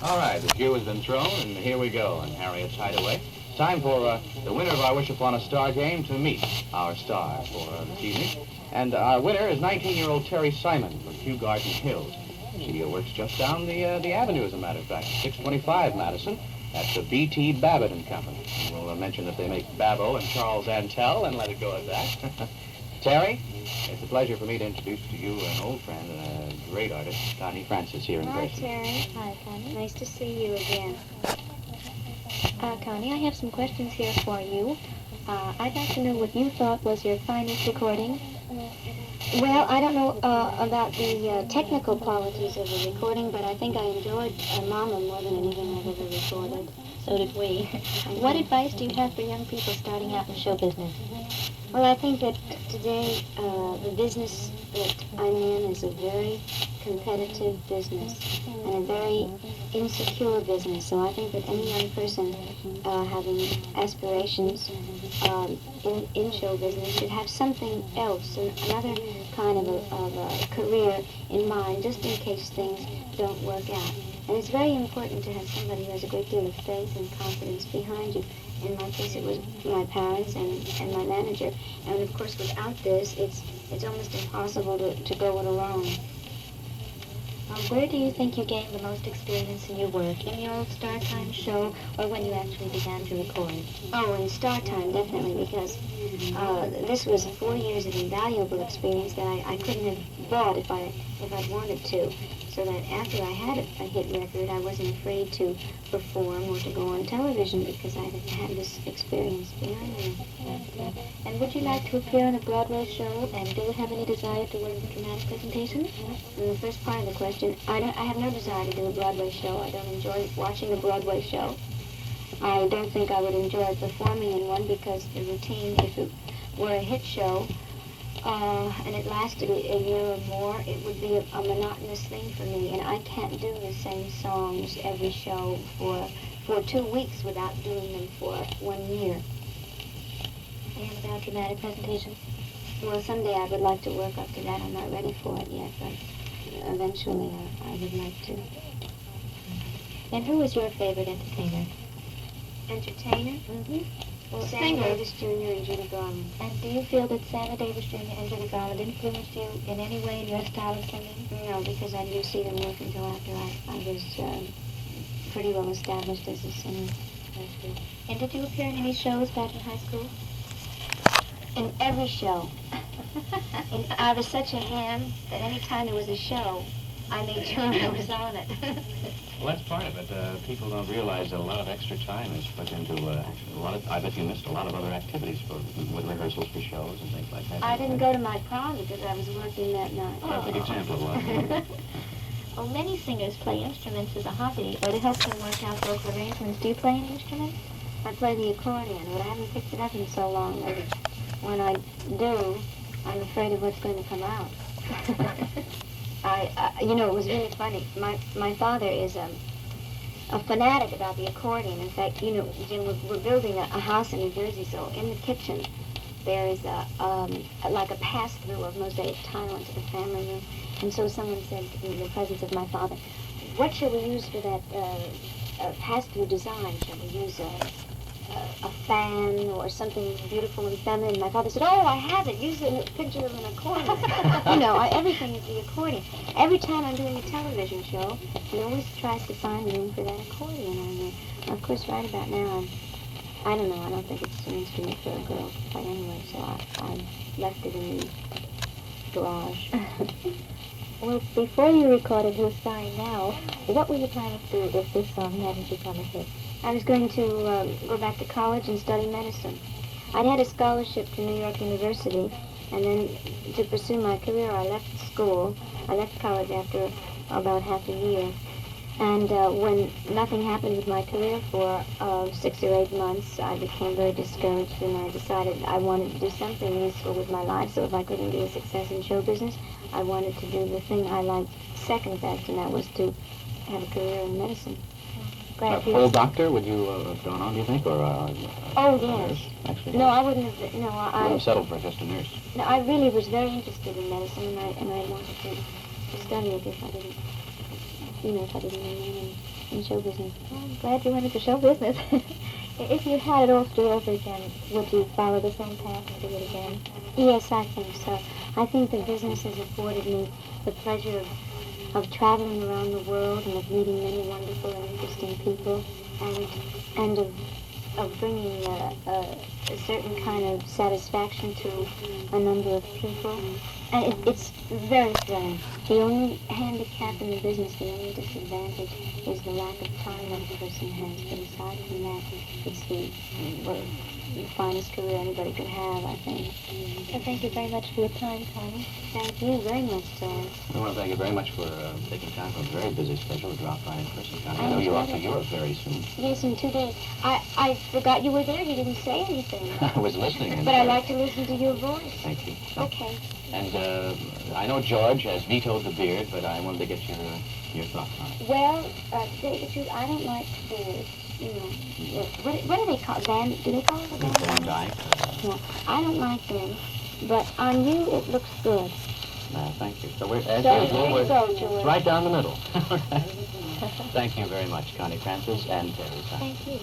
All right, the cue has been thrown, and here we go in Harriet's Hideaway. Time for the winner of our Wish Upon a Star game to meet our star for this evening. And our winner is 19-year-old Terry Simon from Kew Garden Hills. She works just down the avenue, as a matter of fact, 625 Madison. That's the B.T. Babbitt and Company. And we'll mention that they make Babbo and Charles Antel, and let it go at that. Terry, it's a pleasure for me to introduce to you an old friend and a great artist, Connie Frances, here in person. Hi, Terry. Hi, Connie. Nice to see you again. Connie, I have some questions here for you. I'd like to know what you thought was your finest recording. Well, I don't know about the technical qualities of the recording, but I think I enjoyed Mama more than anything I've ever recorded. So did we. What advice do you have for young people starting out in show business? Well, I think that today the business that I'm in is a very competitive business and a very insecure business. So I think that any young person having aspirations in show business should have something else, another kind of a career in mind, just in case things don't work out. And it's very important to have somebody who has a great deal of faith and confidence behind you. In my case, it was my parents and my manager. And of course, without this, it's almost impossible to go it alone. Where do you think you gained the most experience in your work? In your old Star Time show, or when you actually began to record? Oh, in Star Time, definitely, because this was 4 years of invaluable experience that I couldn't have bought if I'd wanted to. So that after I had a hit record, I wasn't afraid to perform or to go on television because I had this experience behind me. And would you like to appear on a Broadway show, and do you have any desire to work in dramatic presentations? In the first part of the question, I have no desire to do a Broadway show. I don't enjoy watching a Broadway show. I don't think I would enjoy performing in one because the routine, if it were a hit show, and it lasted a year or more, it would be a monotonous thing for me, and I can't do the same songs every show for 2 weeks without doing them for 1 year. And about dramatic presentations? Well, someday I would like to work up to that. I'm not ready for it yet, but eventually I would like to. And who is your favorite entertainer? Entertainer? Mm-hmm. Well, Sammy Davis Jr. and Judy Garland. And do you feel that Sammy Davis Jr. and Judy Garland influenced you in any way in your style of singing? No, because I didn't see them work until after I was pretty well established as a singer. And did you appear in any shows back in high school? In every show. And I was such a ham that any time there was a show, I made sure I was on it. Well, that's part of it. People don't realize that a lot of extra time is put into I bet you missed a lot of other activities with rehearsals for shows and things like that. I didn't go to my prom because I was working that night. Perfect example of that. Well, many singers play instruments as a hobby or to help them work out vocal arrangements. Do you play any instruments? I play the accordion, but I haven't picked it up in so long that when I do, I'm afraid of what's going to come out. It was really funny. My father is a fanatic about the accordion. In fact, Jim, we're building a house in New Jersey, so in the kitchen there is like a pass-through of mosaic tile into the family room. And so someone said in the presence of my father, what shall we use for that pass-through design? Shall we use a fan or something beautiful and feminine? My father said, oh, I have it. Use a picture of an accordion. Everything is the accordion. Every time I'm doing a television show, he always tries to find room for that accordion on there. Of course, right about now, I don't know. I don't think it's an instrument for a girl to play anyway, so I left it in the garage. Well, before you recorded Who's Fine Now, what were you planning to do if this song hadn't become a hit? I was going to go back to college and study medicine. I'd had a scholarship to New York University, and then to pursue my career, I left school. I left college after about half a year. And when nothing happened with my career for 6 or 8 months, I became very discouraged, and I decided I wanted to do something useful with my life. So if I couldn't be a success in show business, I wanted to do the thing I liked second best, and that was to have a career in medicine. A full doctor, would you have gone on, do you think, or oh, yes. Nurse, actually? No, I wouldn't have, You would have settled for just a nurse. No, I really was very interested in medicine, and I wanted to study it if I didn't if I didn't know you in show business. Well, I'm glad you went into show business. If you had it all to do over again, would you follow the same path and do it again? Yes, I think so. I think the business has afforded me the pleasure of traveling around the world and of meeting many wonderful and interesting people, and of bringing a certain kind of satisfaction to a number of people. And it's very thrilling. The only handicap in the business, the only disadvantage, is the lack of time that a person has. But aside from that, it's the finest career anybody could have, I think. And thank you very much for your time, Connie. Thank you very much, Dad. I want to thank you very much for taking time from a very busy schedule to drop by in person, Connie. I know you're off to Europe very soon. Yes, in 2 days. I forgot you were there. You didn't say anything. I was listening. But I like to listen to your voice. Thank you. Okay. And I know George has vetoed the beard, but I wanted to get your thoughts on it. Well, to tell you the truth, I don't like beards. What do they call them? Do they call it a band? Van Dyke. Yeah, I don't like them. But on you, it looks good. Thank you. So There you go, George. it's right down the middle. Thank you very much, Connie Frances and Terry. Thank you.